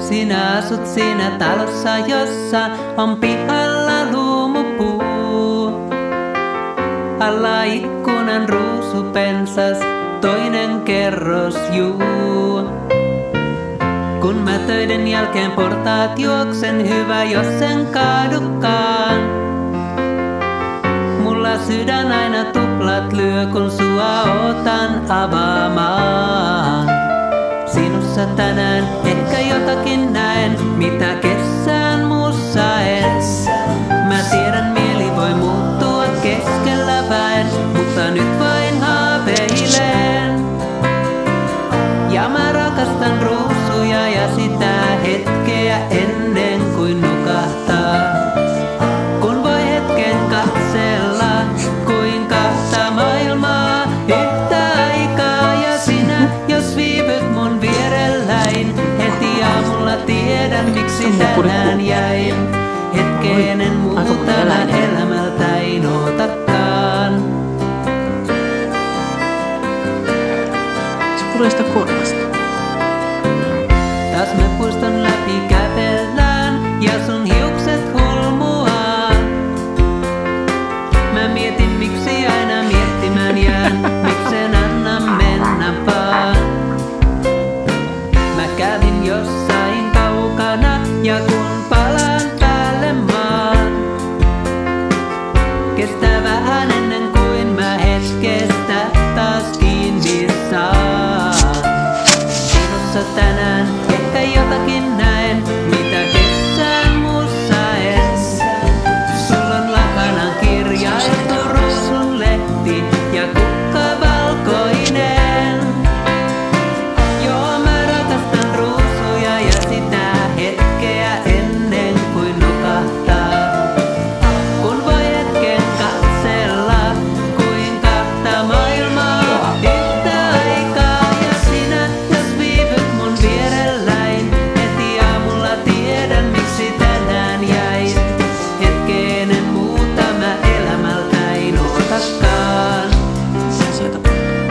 Sinä asut siinä talossa, jossa on pihalla luumupuu. Alla ikkunan ruusupensas, toinen kerros juu. Kun mä töiden jälkeen portaat juoksen, hyvä jos sen kaadukaan. Mulla sydän aina tuplat lyö, kun sua otan avaamaan. Sinussa tänään ehkä jotakin näen, mitä kessään muussa en. Mä tiedän, mieli voi muuttua keskellä väen, mutta nyt vain haaveilen. Ja mä rakastan ruusuja ja sitä hetkeä ennen kuin nukahtaa. Kun voi hetken katsella, kuin kahta maailmaa yhtä aikaa. Ja sinä, jos viivyt mun vierelläin, heti aamulla tiedän, miksi tänään jäin. Hetkeen en muuta mä elämältäin ootakaan. Se tulee sitä korvasta. Taas me puiston läpi kävellään ja sun hiukset hulmuaa. Mä mietin, miksi aina miettimään jään, miksen anna mennä vaan. Mä kävin jossain kaukana ja kun palaan päälle maan, kestää vähän ennen kuin mä hetkestä taas kiinni saan. Sinussa tänään ehkä jotakin näen, mitä kessään muussa en. Sulla on lakanan kirjailtu ruusun lehti ja kukka valkoinen. Joo, mä rakastan ruusuja ja sitä hetkeä ennen kuin nukahtaa. Kun voi hetken katsella, kuin kahta maailmaa yhtä aikaa. Ja sinä, jos viivyt mun vierelläin, heti aamulla tiedän, miksi tänään jäin. Hetkeen en muuta mä elämältäin ootakaan. Sinussa tänään